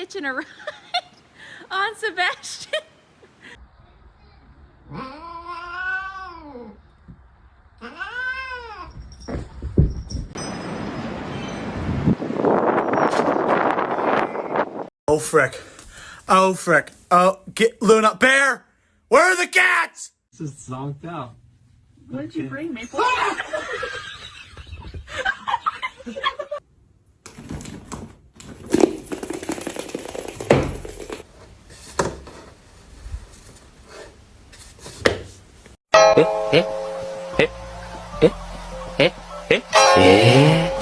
hitching a ride on Sebastian. Oh frick. Oh frick. Oh, get Luna. Bear! Where are the cats? This is zonked out. What did you bring me for? 에?